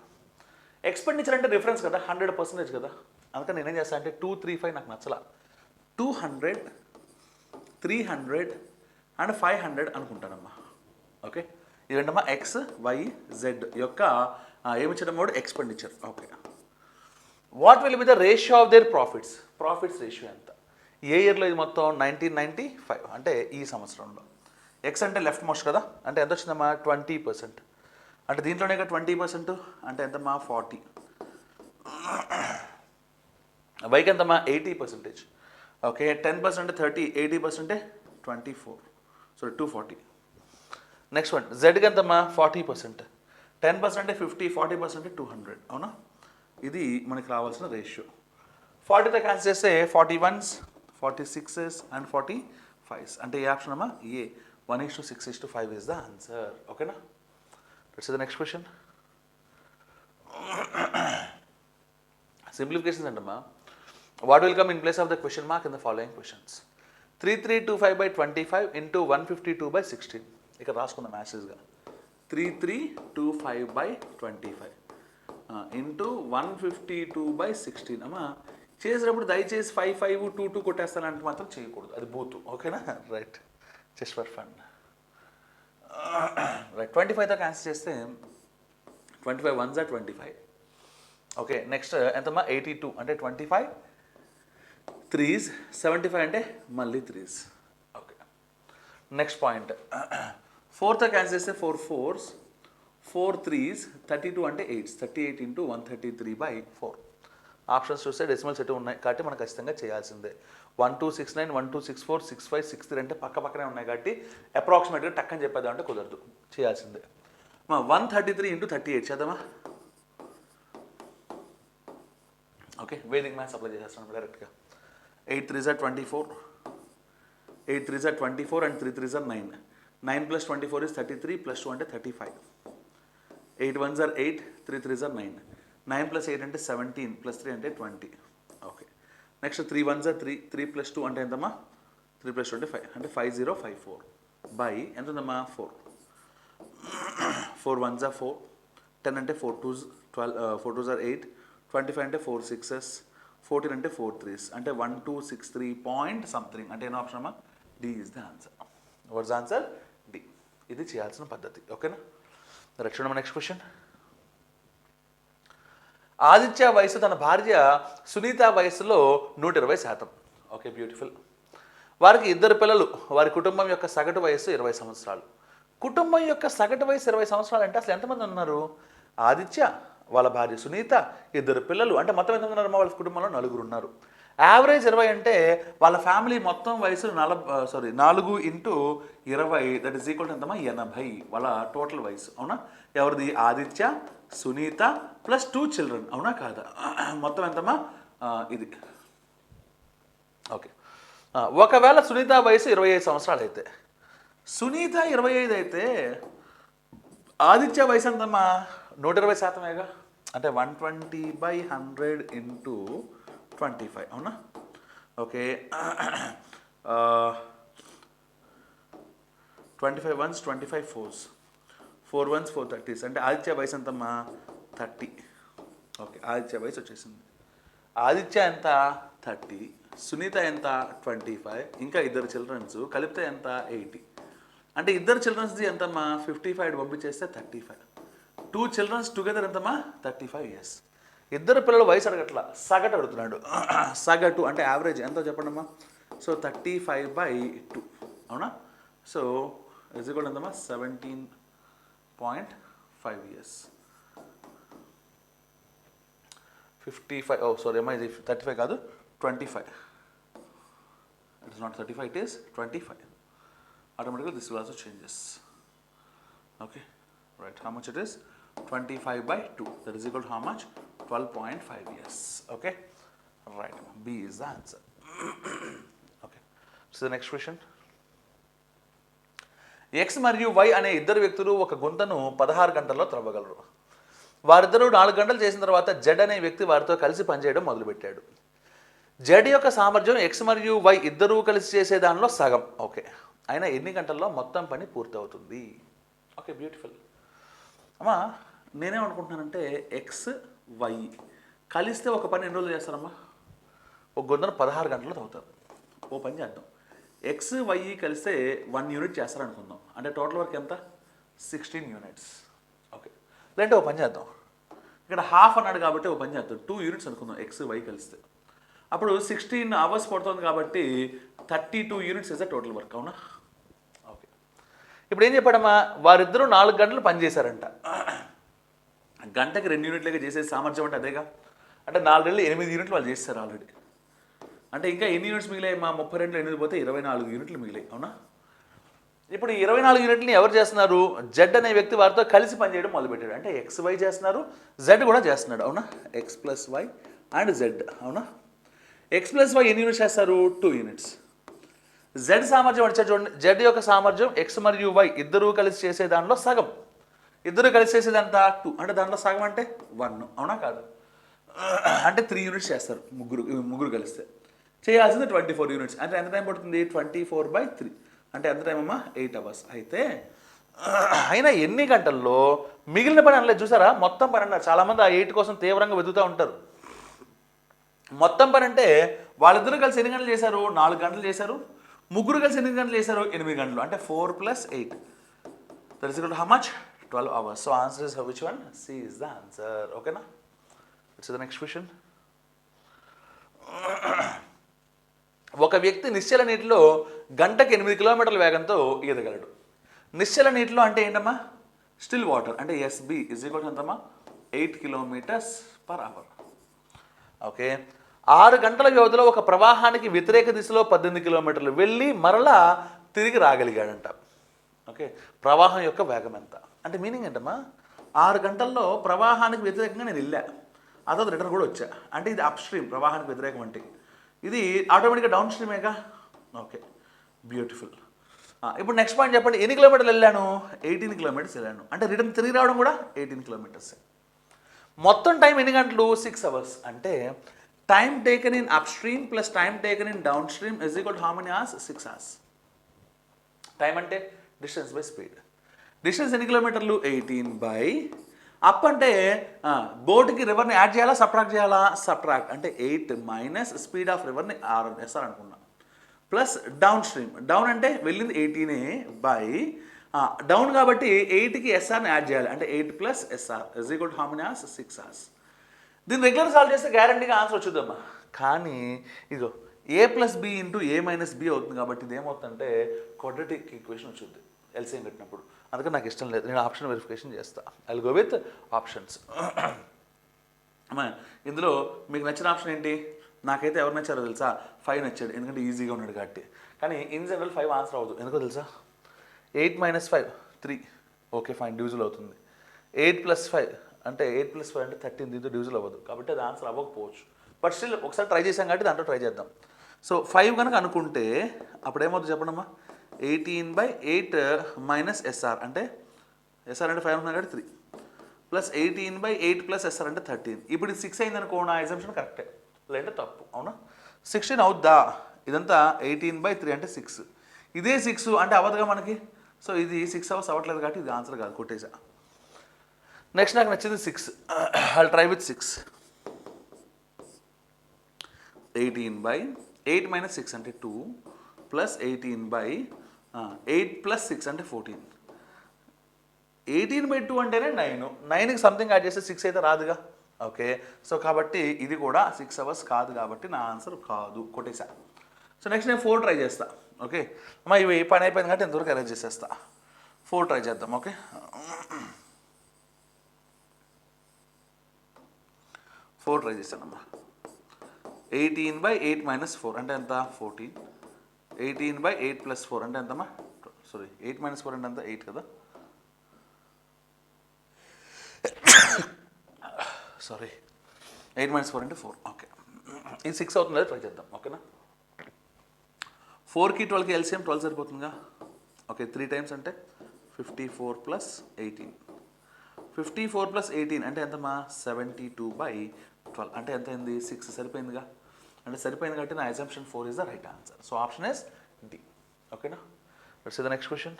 Expenditure అంటే రిఫరెన్స్ కదా, 100% కదా. అందుకని నేనేం చేస్తాను అంటే 235 నాకు నచ్చలా, 200, 300 అండ్ 500 అనుకుంటానమ్మా. ఓకే, ఇదేంటమ్మా ఎక్స్ వై జెడ్ యొక్క ఏమిచ్చడం కూడా expenditure. Okay, what will be the ratio of their profits, profits ratio ఎంత, ఏ ఇయర్లో ఇది మొత్తం 1995 అంటే ఈ సంవత్సరంలో. ఎక్స్ అంటే లెఫ్ట్ మోస్ట్ కదా, అంటే ఎంత వచ్చిందమ్మా 20%, అంటే దీంట్లోనే 20% అంటే ఎంతమ్మా 40. వైకి ఎంతమ్మా 80%. ఓకే, 10% అంటే 30, 80% అంటే 24, సో 240. నెక్స్ట్ వన్ జెడ్కి ఎంతమ్మా 40%, 10% అంటే 50, 40% అంటే 200, అవునా. ఇది మనకి రావాల్సిన రేషియో. 40తో క్యాన్సిల్ చేస్తే 41s, 46s అండ్ 45s, అంటే ఏ ఆప్షన్ అమ్మా ఏ 1:6:5 ఇస్ ద ఆన్సర్. ఓకేనా. Let's see the next question. Simplifications అంటమ్మా, what will come in place of the question mark in the following questions. 3325/25 into 152/16. ఇక్కడ రాసుకుందాం యాక్సెస్గా 3325/25 into 152/16. అమ్మా చేసేటప్పుడు దయచేసి 5 5 2 2 కొట్టేస్తానంటే మాత్రం చేయకూడదు, అది బూతు. ఓకేనా. Right, just for fun. Right, 25తో క్యాన్సిల్ చేస్తే 25 1s are 25. ఓకే, నెక్స్ట్ ఎంతమ్మా 82 అంటే 25 3s, 75 అంటే మళ్ళీ 3s. ఓకే, నెక్స్ట్ పాయింట్ 4తో క్యాన్సిల్ చేస్తే 4 4s, 4 3s, 32 అంటే 8s, 38 ఇంటూ 133/4. ఆప్షన్స్ చూస్తే డెసిమల్ సెట్ ఉన్నాయి కాబట్టి మనం ఖచ్చితంగా చేయాల్సిందే. 1269, 1264, 65, 63 అంటే పక్క పక్కనే ఉన్నాయి కాబట్టి అప్రాక్సిమేట్గా టక్కని చెప్పేది అంటే కుదరదు, చేయాల్సిందే. 133 ఇంటూ 38 చేద్దామా. ఓకే, వేదిక్ మ్యాథ్స్ అప్లై చేసేస్తాను డైరెక్ట్గా. 8 3s are 24, 8 3s are 24 and 3 3s are 9. 9 + 24 is 33, +2 అంటే 35. 8 1s are 8, 3 3s are 9. 9 + 8 అంటే 17, +3 అంటే 20. ఓకే, నెక్స్ట్ 3 1s are 3, 3 + 2 అంటే ఎంతమ్మా 3 + 2 అంటే 5, అంటే 5054 బై ఎంత ఉందమ్మా 4. 4 1s are 4, 10 అంటే 4 2s 12, 4 2s are 8, 25 అంటే 4 6s, 14 అంటే 4 3s, అంటే 1263 పాయింట్ సంథింగ్, అంటే ఏం ఆప్షన్ అమ్మా D is the answer. What's answer D. ఇది చేయాల్సిన పద్ధతి. ఓకేనా. Next question. ఆదిత్య వయసు తన భార్య సునీత వయసులో 120%. Okay, beautiful. వారికి 2 పిల్లలు. వారి కుటుంబం యొక్క సగటు వయసు 20 సంవత్సరాలు. కుటుంబం యొక్క సగటు వయసు 20 సంవత్సరాలు అంటే అసలు ఎంతమంది ఉన్నారు? ఆదిత్య, వాళ్ళ భార్య సునీత, 2 పిల్లలు, అంటే మొత్తం ఎంతమంది ఉన్నారు? వాళ్ళ కుటుంబంలో 4 ఉన్నారు. యావరేజ్ 20 అంటే వాళ్ళ ఫ్యామిలీ మొత్తం వయసు 4 × 20, దట్ ఈస్ ఈక్వల్ టు ఎంతమ్మా 80 వాళ్ళ టోటల్ వయసు, అవునా. ఎవరిది? ఆదిత్య, సునీత ప్లస్ 2 చిల్డ్రన్, అవునా కాదా? మొత్తం ఎంతమ్మా ఇది. ఓకే, ఒకవేళ సునీత వయసు 25 సంవత్సరాలు అయితే, సునీత 25 అయితే ఆదిత్య వయసు ఎంతమ్మా 120%, అంటే 120/100 ఇంటూ 25, అవునా. Okay, 25 1s, 25 4s, 4 1s 4 30s, అంటే ఆదిత్య వయసు ఎంతమ్మా 30. ఓకే, ఆదిత్య వయసు వచ్చేసింది. ఆదిత్య ఎంత 30, సునీత ఎంత 25, ఇంకా 2 చిల్డ్రన్స్ కలిపితే ఎంత 80, అంటే 2 చిల్డ్రన్స్ది ఎంతమ్మా 55 పంపించేస్తే 35. 2 చిల్డ్రన్స్ టుగెదర్ ఎంతమ్మా 35 years. 2 పిల్లల వయసు అడగట్లా, సగటు అడుగుతున్నాడు. సగటు అంటే యావరేజ్ ఎంతో చెప్పండి అమ్మా. సో 35/2, అవునా. సో ఇజ్ ఈక్వల్ ఎంతమ్మా 17.5 years. 55, oh sorry, ఇది 35 కాదు, 25. It is not 35, it is 25. Automatically this will also changes. Okay, right, how much it is? 25 by 2, that is equal to how much? 12.5 years. Okay, right, B is the answer. Okay, so the next question. X మరియు Y అనే ఇద్దరు వ్యక్తులు ఒక గుంతను 16 గంటల్లో త్రవ్వగలరు. వారిద్దరూ 4 గంటలు చేసిన తర్వాత Z అనే వ్యక్తి వారితో కలిసి పనిచేయడం మొదలుపెట్టాడు. Z యొక్క సామర్థ్యం X మరియు Y ఇద్దరూ కలిసి చేసే దానిలో సగం. ఓకే, అయినా ఎన్ని గంటల్లో మొత్తం పని పూర్తవుతుంది? Okay, beautiful. అమ్మా నేనేమనుకుంటున్నానంటే ఎక్స్ వై కలిస్తే ఒక పని ఎన్ని రోజులు చేస్తారమ్మా? ఒక గుంతను 16 గంటల్లో తవ్వుతారు. ఓ పని చేద్దాం, ఎక్స్ వై కలిస్తే 1 యూనిట్ చేస్తారు అనుకుందాం. అంటే టోటల్ వర్క్ ఎంత? 16 యూనిట్స్. ఓకే, లేదంటే ఓ పని చేద్దాం, ఇక్కడ హాఫ్ అన్నాడు కాబట్టి ఓ పని చేద్దాం, 2 యూనిట్స్ అనుకుందాం ఎక్స్ వై కలిస్తే. అప్పుడు 16 అవర్స్ పడుతుంది కాబట్టి 32 units is the total work. అవునా? ఓకే, ఇప్పుడు ఏం చెప్పాడమ్మా? వారిద్దరూ 4 గంటలు పనిచేశారంట. గంటకి 2 యూనిట్లుగా చేసే సామర్థ్యం అంటే అదేగా. అంటే 4 గంటలు 8 యూనిట్లు వాళ్ళు చేస్తారు ఆల్రెడీ. అంటే ఇంకా ఎన్ని యూనిట్స్ మిగిలాయి? మా 32 8 పోతే 24 యూనిట్లు మిగిలాయి. అవునా? ఇప్పుడు ఈ 24 యూనిట్ని ఎవరు చేస్తున్నారు? జెడ్ అనే వ్యక్తి వారితో కలిసి పనిచేయడం మొదలుపెట్టాడు. అంటే ఎక్స్ వై చేస్తున్నారు, జెడ్ కూడా చేస్తున్నాడు. అవునా? X plus Y and Z. అవునా? ఎక్స్ ప్లస్ వై ఎన్ని యూనిట్స్ చేస్తారు? 2 యూనిట్స్. జెడ్ సామర్థ్యం వచ్చే చూడండి, జెడ్ యొక్క సామర్థ్యం ఎక్స్ మరియు వై ఇద్దరూ కలిసి చేసే దానిలో సగం. ఇద్దరు కలిసి చేసేదంతా 2, అంటే దాంట్లో సగం అంటే 1. అవునా కాదు? అంటే 3 యూనిట్స్ చేస్తారు ముగ్గురు కలిస్తే. చేయాల్సింది 24 యూనిట్స్. అంటే ఎంత టైం పడుతుంది? 24/3. అంటే ఎంత టైం అమ్మా? 8 అవర్స్. అయితే అయినా ఎన్ని గంటల్లో మిగిలిన పని అనలేదు చూసారా? మొత్తం పని అన్నారు. చాలామంది ఆ 8 కోసం తీవ్రంగా వెతుకుతూ ఉంటారు. మొత్తం పని అంటే వాళ్ళిద్దరూ కలిసి ఎన్ని గంటలు చేశారు? 4 గంటలు చేశారు. ముగ్గురు కలిసి ఎన్ని గంటలు చేశారు? 8 గంటలు. అంటే 4 + 8, that is equal to how much? 12 hours. So answer is which one? C is the answer. Okay na? Let's see the next question. ఒక వ్యక్తి నిశ్చల నీటిలో గంటకి 8 కిలోమీటర్ల వేగంతో ఈదగలడు. నిశ్చల నీటిలో అంటే ఏంటమ్మా? Still water. అంటే ఎస్బి ఇజ్ ఈక్వల్ టు ఎంతమ్మా? 8 km/h. ఓకే, 6 గంటల వ్యవధిలో ఒక ప్రవాహానికి వ్యతిరేక దిశలో 18 కిలోమీటర్లు వెళ్ళి మరలా తిరిగి రాగలిగాడంట. ఓకే, ప్రవాహం యొక్క వేగం ఎంత? అంటే మీనింగ్ ఏంటమ్మా? 6 గంటల్లో ప్రవాహానికి వ్యతిరేకంగా నేను వెళ్ళా, ఆ తర్వాత రిటర్న్ కూడా వచ్చా. అంటే ఇది అప్ స్ట్రీమ్, ప్రవాహానికి వ్యతిరేకం అంటే. ఇది ఆటోమేటిక్గా డౌన్ స్ట్రీమేగా. Okay, beautiful. ఇప్పుడు నెక్స్ట్ పాయింట్ చెప్పండి. ఎన్ని కిలోమీటర్లు వెళ్ళాను? 18 కిలోమీటర్స్ వెళ్ళాను. అంటే రిటర్న్ తిరిగి రావడం కూడా 18 కిలోమీటర్స్. మొత్తం టైం ఎన్ని గంటలు? 6 అవర్స్. అంటే time taken in up stream plus time taken in down stream is equal to how many hours? 6 hours. Time అంటే డిస్టెన్స్ బై స్పీడ్. డిస్టెన్స్ ఎన్ని కిలోమీటర్లు? 18 బై అప్ అంటే బోట్కి రివర్ని యాడ్ చేయాలా సబ్ట్రాక్ట్ చేయాలా? సబ్ట్రాక్ట్. అంటే 8 మైనస్ స్పీడ్ ఆఫ్ రివర్ని SR అనుకున్నా, plus down stream. Down అంటే వెళ్ళింది 18 బై డౌన్ కాబట్టి 8కి SRని యాడ్ చేయాలి. అంటే 8 + SR is equal to how many hours? 6 hours. దీన్ని రెగ్యులర్ సాల్వ్ చేస్తే గ్యారంటీగా ఆన్సర్ వచ్చుద్దమ్మా. కానీ ఇదిగో A + B × A - B అవుతుంది కాబట్టి ఇది ఏమవుతుందంటే క్వాడ్రాటిక్ ఈక్వేషన్ వచ్చుద్ది ఎల్సిఎం కట్టినప్పుడు. అందుకని నాకు ఇష్టం లేదు, నేను ఆప్షన్ వెరిఫికేషన్ చేస్తాను. I will go with options. అమ్మా ఇందులో మీకు నచ్చిన ఆప్షన్ ఏంటి? నాకైతే ఎవరు నచ్చారో తెలుసా? 5 నచ్చాడు, ఎందుకంటే ఈజీగా ఉన్నాడు కాబట్టి. కానీ ఇన్ జనరల్ 5 ఆన్సర్ అవ్వదు. ఎందుకో తెలుసా? 8 - 5 3. ఓకే ఫైన్, డివిజువల్ అవుతుంది. 8 + 5 అంటే 8 + 5 అంటే 13. దీంతో డివిజువల్ అవ్వదు కాబట్టి అది ఆన్సర్ అవ్వకపోవచ్చు. బట్ స్టిల్ ఒకసారి ట్రై చేసాం కాబట్టి దాంట్లో ట్రై చేద్దాం. సో 5 కనుక అనుకుంటే అప్పుడు ఏమవుతుంది చెప్పండమ్మా? 18/8 - SR అంటే SR అంటే 5 అనుకున్నా కాబట్టి 3 ప్లస్ 18/8 + SR అంటే 13. ఇప్పుడు ఇది 6 అయింది అనుకో, నా ఎగ్జామ్షన్ కరెక్టే, లేదంటే తప్పు. అవునా? 16 అవుద్దా? ఇదంతా 18/3 అంటే 6. ఇదే 6 అంటే అవ్వదుగా మనకి. సో ఇది 6 అవర్స్ అవ్వట్లేదు కాబట్టి ఇది ఆన్సర్ కాదు, కొట్టేసా. నెక్స్ట్ నాకు నచ్చింది 6. I try with 6. 18/8 - 6 అంటే 2 ప్లస్ 18/8 + 6 అంటే 14. 18/2 అంటేనే 9. 9కి సంథింగ్ యాడ్ చేస్తే 6 అయితే రాదుగా. ఓకే, సో కాబట్టి ఇది కూడా 6 అవర్స్ కాదు కాబట్టి నా ఆన్సర్ కాదు, కొట్టేసా. సో నెక్స్ట్ నేను 4 ట్రై చేస్తా. ఓకే అమ్మా, ఇవి పని అయిపోయింది కాబట్టి ఎంతవరకు అరేంజ్ చేసేస్తా. 4 ట్రై చేద్దాం. Okay, 4 try చేశానమ్మా. 18/8 - 4 అంటే ఎంత? 14. 18/8 + 4 అంటే ఎంతమ్మా? సారీ, 8 - 4 అంటే ఎంత? 8 కదా. సారీ, 8 - 4 అంటే 4. ఓకే, ఇది 6 అవుతుంది కదా, ట్రై చేద్దాం. ఓకేనా. 4కి 12కి ఎల్సిఎం 12 సరిపోతుందిగా. ఓకే, 3 టైమ్స్ అంటే 54 + 18. 54 + 18 అంటే ఎంతమ్మా? 72/12 అంటే ఎంత అయింది? 6 సరిపోయిందిగా. అంటే సరిపోయింది కాబట్టి నా assumption 4 is the right answer. So option is D. ఓకేనా. Let's see the next question.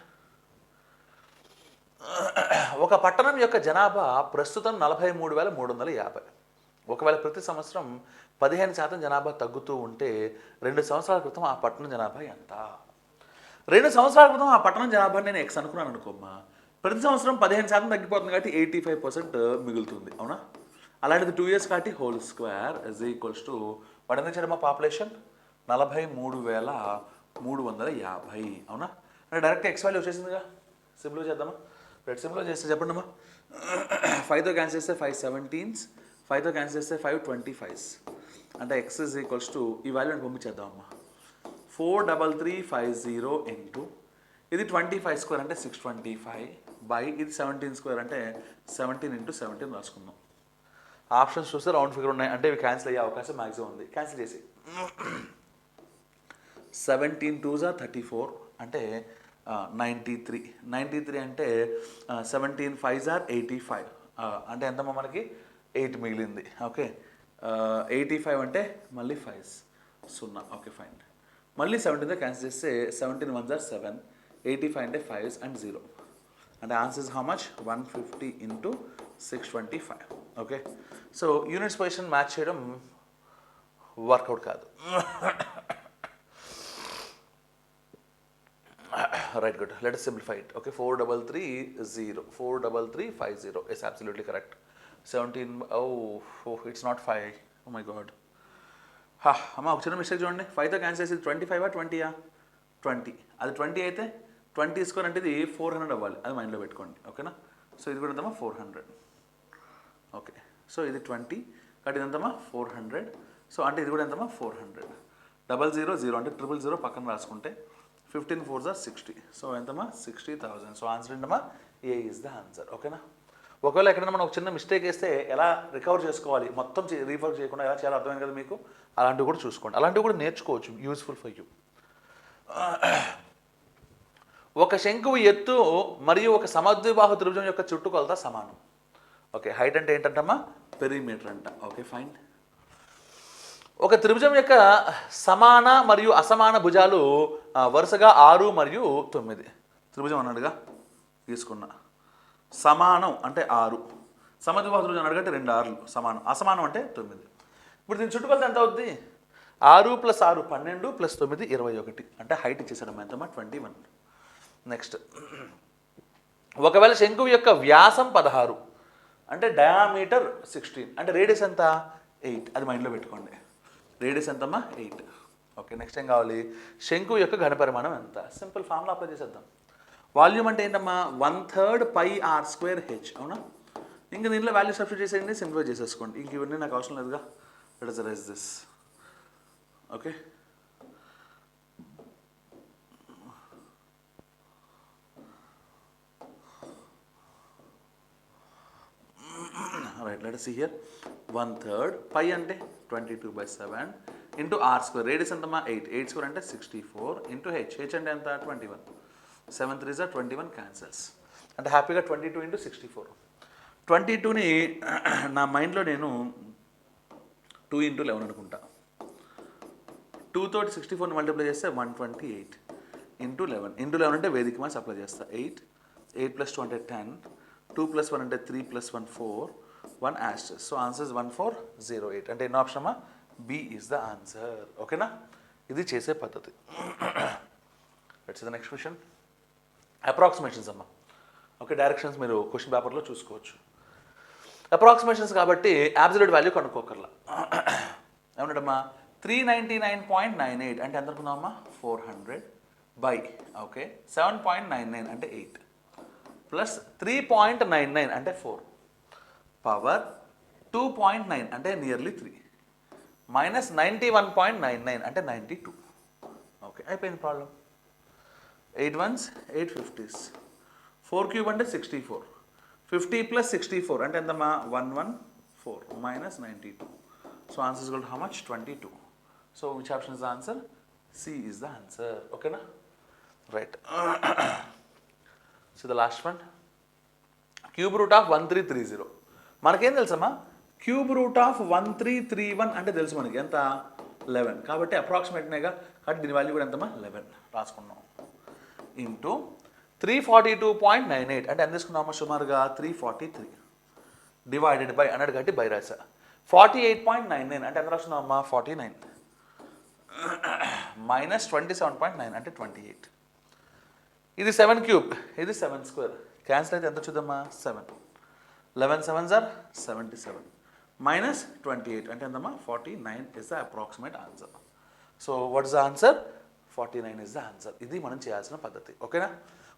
ఒక పట్టణం యొక్క జనాభా ప్రస్తుతం 43,350. ఒకవేళ ప్రతి సంవత్సరం 15% జనాభా తగ్గుతూ ఉంటే 2 సంవత్సరాల క్రితం ఆ పట్టణం జనాభా ఎంత? 2 సంవత్సరాల క్రితం ఆ పట్టణం జనాభా నేను ఎక్స్ అనుకున్నాను అనుకోమ్మా. ప్రతి సంవత్సరం 15% తగ్గిపోతుంది కాబట్టి 85% మిగులుతుంది. అవునా? అలాంటిది 2 years కాబట్టి whole square is equals to వాడు ఎంత ఇచ్చాడమ్మా? పాపులేషన్ 43,350. అవునా? అంటే డైరెక్ట్ ఎక్స్ వాల్యూ వచ్చేసిందిగా. సింపుల్గా చేద్దామా? సింపుల్గా చేస్తే చెప్పండి అమ్మా. 5తో క్యాన్సిల్ చేస్తే 5 17s, 5తో క్యాన్సిల్ చేస్తే 5 25s. అంటే ఎక్స్ ఇజ్ ఈక్వల్స్ టు ఈ వాల్యూని పంపించేద్దామమ్మా. 43350 ఇంటూ ఇది 25 స్క్వేర్ అంటే 625 బై ఇది 17 స్క్వేర్ అంటే 17 × 17 రాసుకుందాం. ఆప్షన్స్ చూస్తే రౌండ్ ఫిగర్ ఉన్నాయి అంటే ఇవి క్యాన్సిల్ అయ్యే అవకాశం మ్యాక్సిమం ఉంది. క్యాన్సిల్ చేసి 17 2s are 34 అంటే 93. 93 అంటే 17 5s are 85 అంటే ఎంతమ్మా మనకి? 8 మిగిలింది. ఓకే, 85 అంటే మళ్ళీ 5s 0. Okay fine. మళ్ళీ 17తో క్యాన్సిల్ చేస్తే 17 1s are 7, 85 అంటే 5s and 0 అంటే answer is how much? 150 × 625. Okay, so units position match చేయడం వర్కౌట్ కాదు. Right, good. Let us simplify it. Okay, 4330 43350 is absolutely correct. 17 oh it's not 5. Oh my god. అమ్మ ఒక చిన్న mistake చూడండి. 5తో cancel చేసి 25 20 20. అది 20 అయితే 20 స్క్వేర్ అంటే ఇది 400 అవ్వాలి. అది మైండ్లో పెట్టుకోండి. ఓకేనా. సో ఇది కూడా ఎంతమ్మా? 400. ఓకే, సో ఇది 20 కాబట్టి ఇది ఎంతమ్మా? 400. సో అంటే ఇది కూడా ఎంతమ్మా? 400. 000 అంటే 000 పక్కన రాసుకుంటే 15 4s are 60. సో ఎంతమ్మా? 60,000. సో ఆన్సర్ ఏంటమ్మా? ఏ ఈజ్ ద ఆన్సర్. ఓకేనా. ఒకవేళ ఎక్కడైనా మనం ఒక చిన్న మిస్టేక్ వేస్తే ఎలా రికవర్ చేసుకోవాలి, మొత్తం రీఫర్ చేయకుండా ఎలా చేయాలో అర్థమైంది కదా మీకు. అలాంటివి కూడా చూసుకోండి, అలాంటివి కూడా నేర్చుకోవచ్చు. Useful for you. ఒక శంకువు ఎత్తు మరియు ఒక సమద్విబాహు త్రిభుజం యొక్క చుట్టుకొలత సమానం. ఓకే, హైట్ అంటే ఏంటంటమ్మా? పెరిమీటర్ అంట. Okay fine. ఒక త్రిభుజం యొక్క సమాన మరియు అసమాన భుజాలు వరుసగా 6 మరియు 9. త్రిభుజం అన్నాడుగా తీసుకున్నా. సమానం అంటే 6, సమద్విబాహు త్రిభుజం అన్నాడు అంటే 2 6లు సమానం, అసమానం అంటే 9. ఇప్పుడు దీని చుట్టుకొలత ఎంత అవుద్ది? 6 + 6 12 + 9 21 అంటే హైట్ ఇచ్చేసాడమ్మా. ఎంతమ్మా? 21. నెక్స్ట్, ఒకవేళ శంకువు యొక్క వ్యాసం 16 అంటే డయామీటర్ 16 అంటే రేడియస్ ఎంత? 8. అది మైండ్లో పెట్టుకోండి. రేడియస్ ఎంతమ్మా? 8. ఓకే, నెక్స్ట్ ఏం కావాలి? శంకువు యొక్క ఘనపరిమాణం ఎంత? సింపుల్ ఫార్ములా అప్లై చేసేద్దాం. వాల్యూమ్ అంటే ఏంటమ్మా? 1/3 πr²h. అవునా. ఇంకా దీంట్లో వాల్యూ సబ్స్టిట్యూట్ చేసేయండి, సింప్లిఫై చేసేసుకోండి. ఇంక ఇవన్నీ నాకు అవసరం లేదుగా. Let us erase this. Okay, right. Let us see here. 1/3 π అంటే 22/7 ఇంటూ r². రేడియస్ ఎంతమ్మా? 8. 8² అంటే 64 ఇంటూ h. h అంటే ఎంత? 21. 7 3s are 21 క్యాన్సల్స్ అంటే హ్యాపీగా 22 × 64. 22ని నా మైండ్లో నేను 2 × 11 అనుకుంటా. 2 తోటి 64ని మల్టిప్లై చేస్తే 128 ఇంటూ 11. ఇంటూ 11 అంటే వేదిక మాస్ అప్లై చేస్తా. 8 8 + 2 అంటే 10, 2 + 1 అంటే 3 + 1 4, 1 asterisk. సో ఆన్సర్ 1408 అంటే ఎన్నో ఆప్షన్ అమ్మా? B is the answer. ఓకేనా. ఇది చేసే పద్ధతి. Let's the next question. Approximations అమ్మా. ఓకే, డైరెక్షన్స్ మీరు క్వశ్చన్ పేపర్లో చూసుకోవచ్చు. అప్రాక్సిమేషన్స్ కాబట్టి అబ్సల్యూట్ వాల్యూ కనుక్కోకర్లా. ఏమన్నాడమ్మా? 399.98 అంటే ఎంత అనుకుందామమ్మా? 400 బై ఓకే 7.99 అంటే 8 ప్లస్ 3.99 అంటే 4 పవర్ 2.9 అంటే నియర్లీ 3 మైనస్ 91.99 అంటే 92. ఓకే, అయిపోయింది ప్రాబ్లం. 8 ones 8 50s, 4 cube అంటే 64, 50 plus 64 అంటే ఎంతమ్మా 114 minus 92. So answer is equal to how much 22. So which option is the answer? C is the answer. ఓకేనా, right. So the last one, cube root of 1330. మనకేం తెలుసమ్మా, cube root of 1331 అంటే తెలుసు మనకి ఎంత 11. కాబట్టి అప్రాక్సిమేట్నేగా, కాబట్టి దీని వాల్యూ కూడా ఎంతమ్మా 11 రాసుకున్నాం. ఇంటూ 342.98 అంటే ఎంత తీసుకున్నామా సుమారుగా 343 డివైడెడ్ బై అన్నాడు కాబట్టి బై రాసా. 48.99 అంటే ఎంత రాస్తున్నామమ్మా 49 మైనస్ 27.9 అంటే 28. ఇది 7 క్యూబ్, ఇది 7 స్క్వేర్. క్యాన్సిల్ అయితే ఎంత చూద్దామా 7. 11 7s are 77 minus 28 అంటే ఎంతమ్మా 49 is the approximate answer. So what is the answer? 49 is the answer. ఇది మనం చేయాల్సిన పద్ధతి. ఓకేనా,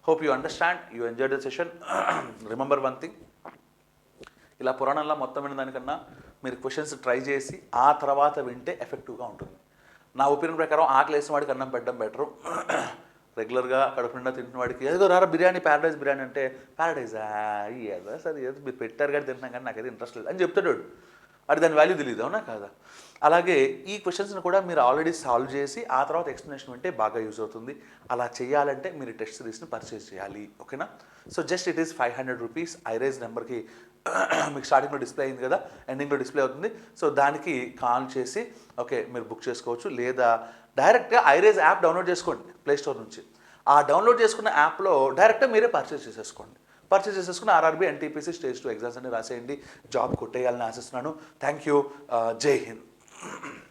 hope you understand, you enjoy the session. Remember one thing, ఇలా పురాణంలో మొత్తం విన్న దానికన్నా మీరు క్వశ్చన్స్ ట్రై చేసి ఆ తర్వాత వింటే ఎఫెక్టివ్గా ఉంటుంది. నా ఒపీనియన్ ప్రకారం ఆకలి వేసిన వాడికి అన్నం పెట్టడం బెటరు. రెగ్యులర్గా కడుపు నిండా తింటున్న వాడికి ఏదో రారా బిర్యానీ, ప్యారడైజ్ బిర్యానీ అంటే ప్యారడైజా ఏదో సరే ఏదో మీరు పెట్టారు కానీ తింటున్నాం కానీ నాకైతే ఇంట్రెస్ట్ లేదు అని చెప్తాడు వాడు. అది దాని వాల్యూ తెలియదు, అవునా కాదా? అలాగే ఈ క్వశ్చన్స్ని కూడా మీరు ఆల్రెడీ సాల్వ్ చేసి ఆ తర్వాత ఎక్స్ప్లెనేషన్ వింటే బాగా యూజ్ అవుతుంది. అలా చేయాలంటే మీరు టెస్ట్ సిరీస్ని పర్చేస్ చేయాలి. ఓకేనా, so just it is 500 rupees. High rise నెంబర్కి మీకు స్టార్టింగ్లో డిస్ప్లే అయింది కదా, ఎండింగ్లో డిస్ప్లే అవుతుంది. సో దానికి కాల్ చేసి ఓకే మీరు బుక్ చేసుకోవచ్చు, లేదా డైరెక్ట్గా ఐరైజ్ యాప్ డౌన్లోడ్ చేసుకోండి ప్లేస్టోర్ నుంచి. ఆ డౌన్లోడ్ చేసుకున్న యాప్లో డైరెక్ట్గా మీరే పర్చేస్ చేసేసుకోండి. పర్చేస్ చేసేసుకుని ఆర్ఆర్బీ ఎన్టీపీసీ స్టేజ్ 2 ఎగ్జామ్స్ అన్ని రాసేయండి. జాబ్ కొట్టేయాలని ఆశిస్తున్నాను. Thank you. జై హింద్.